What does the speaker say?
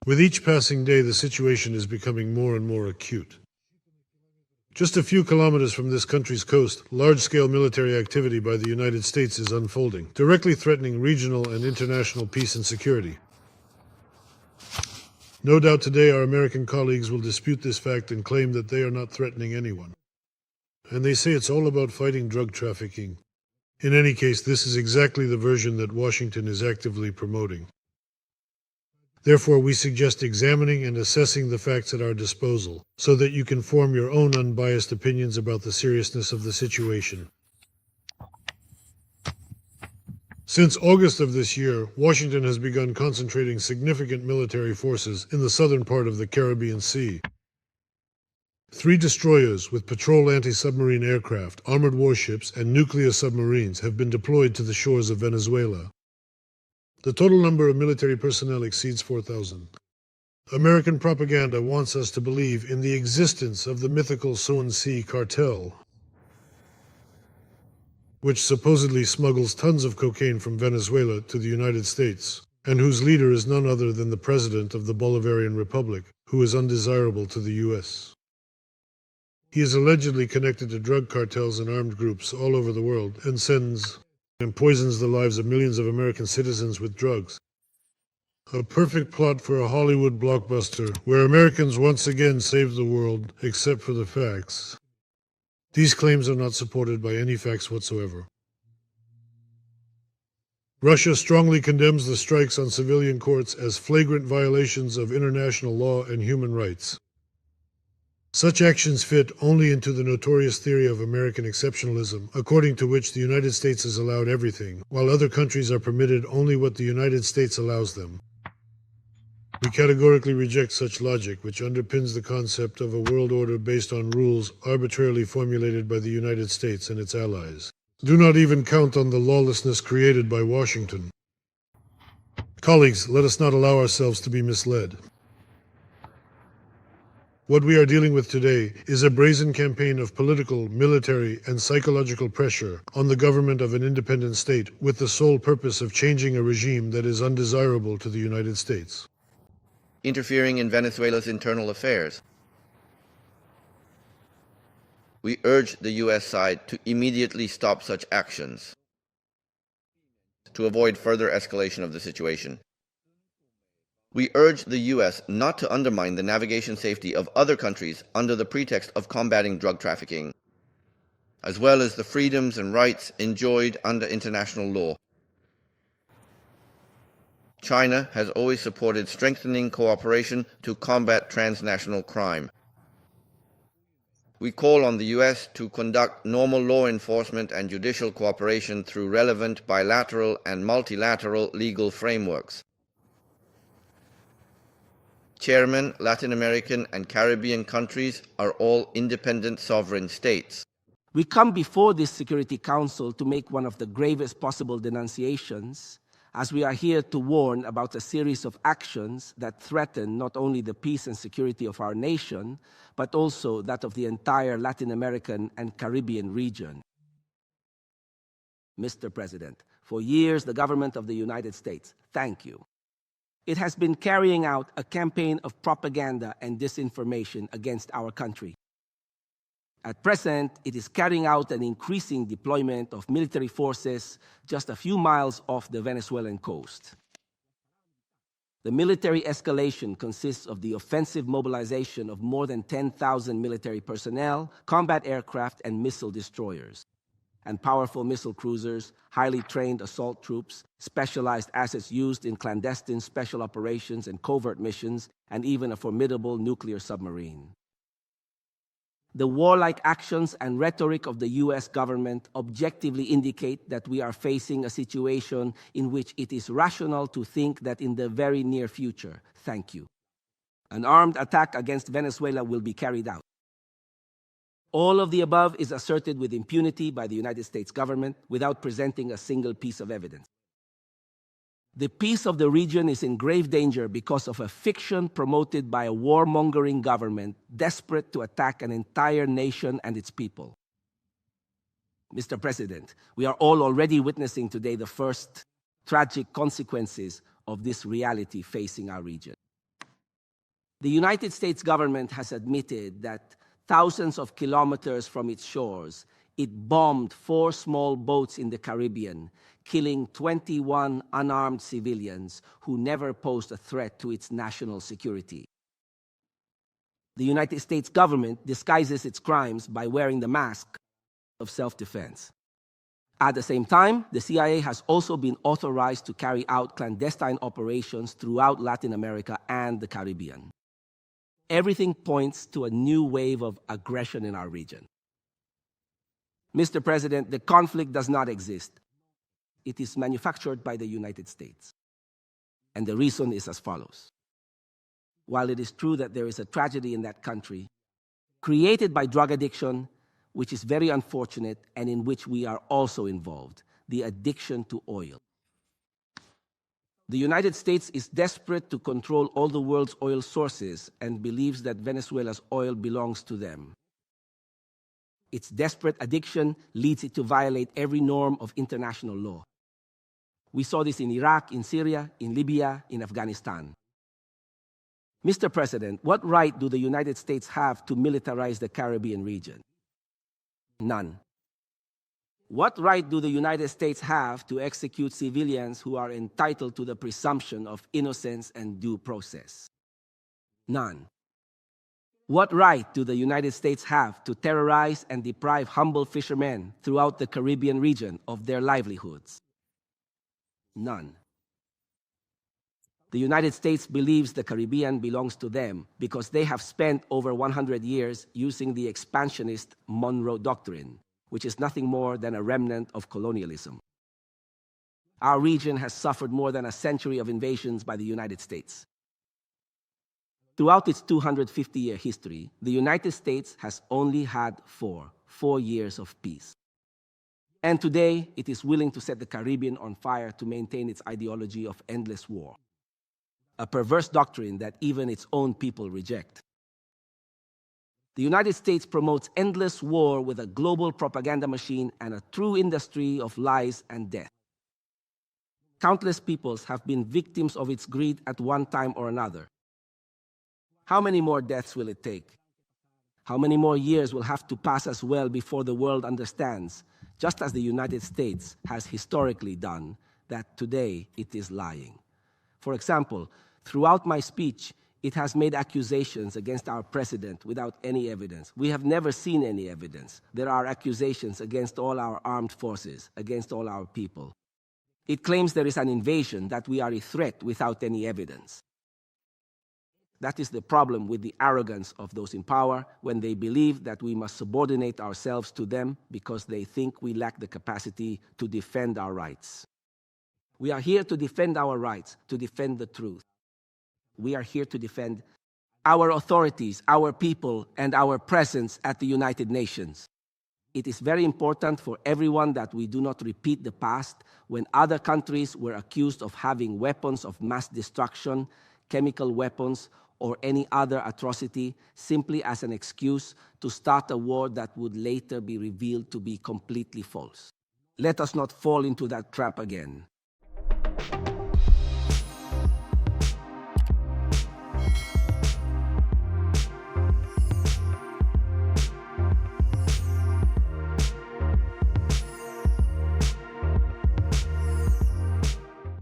With each passing day, the situation is becoming more and more acute. Just a few kilometers from this country's coast, large-scale military activity by the United States is unfolding, directly threatening regional and international peace and security. No doubt today our American colleagues will dispute this fact and claim that they are not threatening anyone. And they say it's all about fighting drug trafficking. In any case, this is exactly the version that Washington is actively promoting. Therefore, we suggest examining and assessing the facts at our disposal so that you can form your own unbiased opinions about the seriousness of the situation. Since August of this year, Washington has begun concentrating significant military forces in the southern part of the Caribbean Sea. 3 destroyers with patrol anti-submarine aircraft, armored warships, and nuclear submarines have been deployed to the shores of Venezuela. The total number of military personnel exceeds 4,000. American propaganda wants us to believe in the existence of the mythical UNSC cartel, which supposedly smuggles tons of cocaine from Venezuela to the United States, and whose leader is none other than the president of the Bolivarian Republic, who is undesirable to the U.S. He is allegedly connected to drug cartels and armed groups all over the world and sends and poisons the lives of millions of American citizens with drugs. A perfect plot for a Hollywood blockbuster where Americans once again save the world, except for the facts. These claims are not supported by any facts whatsoever. Russia strongly condemns the strikes on civilian courts as flagrant violations of international law and human rights. Such actions fit only into the notorious theory of American exceptionalism, according to which the United States is allowed everything, while other countries are permitted only what the United States allows them. We categorically reject such logic, which underpins the concept of a world order based on rules arbitrarily formulated by the United States and its allies. Do not even count on the lawlessness created by Washington. Colleagues, let us not allow ourselves to be misled. What we are dealing with today is a brazen campaign of political, military, and psychological pressure on the government of an independent state with the sole purpose of changing a regime that is undesirable to the United States. Interfering in Venezuela's internal affairs. We urge the U.S. side to immediately stop such actions to avoid further escalation of the situation. We urge the U.S. not to undermine the navigation safety of other countries under the pretext of combating drug trafficking, as well as the freedoms and rights enjoyed under international law. China has always supported strengthening cooperation to combat transnational crime. We call on the U.S. to conduct normal law enforcement and judicial cooperation through relevant bilateral and multilateral legal frameworks. Chairman, Latin American and Caribbean countries are all independent sovereign states. We come before this Security Council to make one of the gravest possible denunciations, as we are here to warn about a series of actions that threaten not only the peace and security of our nation, but also that of the entire Latin American and Caribbean region. Mr. President, for years the government of the United States, thank you. It has been carrying out a campaign of propaganda and disinformation against our country. At present, it is carrying out an increasing deployment of military forces just a few miles off the Venezuelan coast. The military escalation consists of the offensive mobilization of more than 10,000 military personnel, combat aircraft and missile destroyers, and powerful missile cruisers, highly trained assault troops, specialized assets used in clandestine special operations and covert missions, and even a formidable nuclear submarine. The warlike actions and rhetoric of the U.S. government objectively indicate that we are facing a situation in which it is rational to think that in the very near future, an armed attack against Venezuela will be carried out. All of the above is asserted with impunity by the United States government without presenting a single piece of evidence. The peace of the region is in grave danger because of a fiction promoted by a warmongering government desperate to attack an entire nation and its people. Mr. President, we are all already witnessing today the first tragic consequences of this reality facing our region. The United States government has admitted that thousands of kilometers from its shores, it bombed 4 small boats in the Caribbean, killing 21 unarmed civilians who never posed a threat to its national security. The United States government disguises its crimes by wearing the mask of self-defense. At the same time, the CIA has also been authorized to carry out clandestine operations throughout Latin America and the Caribbean. Everything points to a new wave of aggression in our region. Mr. President, the conflict does not exist. It is manufactured by the United States. And the reason is as follows. While it is true that there is a tragedy in that country, created by drug addiction, which is very unfortunate and in which we are also involved, the addiction to oil. The United States is desperate to control all the world's oil sources and believes that Venezuela's oil belongs to them. Its desperate addiction leads it to violate every norm of international law. We saw this in Iraq, in Syria, in Libya, in Afghanistan. Mr. President, what right do the United States have to militarize the Caribbean region? None. What right do the United States have to execute civilians who are entitled to the presumption of innocence and due process? None. What right do the United States have to terrorize and deprive humble fishermen throughout the Caribbean region of their livelihoods? None. The United States believes the Caribbean belongs to them because they have spent over 100 years using the expansionist Monroe Doctrine, which is nothing more than a remnant of colonialism. Our region has suffered more than a century of invasions by the United States. Throughout its 250-year history, the United States has only had four years of peace. And today, it is willing to set the Caribbean on fire to maintain its ideology of endless war, a perverse doctrine that even its own people reject. The United States promotes endless war with a global propaganda machine and a true industry of lies and death. Countless peoples have been victims of its greed at one time or another. How many more deaths will it take? How many more years will have to pass as well before the world understands, just as the United States has historically done, that today it is lying? For example, throughout my speech, it has made accusations against our president without any evidence. We have never seen any evidence. There are accusations against all our armed forces, against all our people. It claims there is an invasion, that we are a threat without any evidence. That is the problem with the arrogance of those in power when they believe that we must subordinate ourselves to them because they think we lack the capacity to defend our rights. We are here to defend our rights, to defend the truth. We are here to defend our authorities, our people, and our presence at the United Nations. It is very important for everyone that we do not repeat the past when other countries were accused of having weapons of mass destruction, chemical weapons, or any other atrocity simply as an excuse to start a war that would later be revealed to be completely false. Let us not fall into that trap again.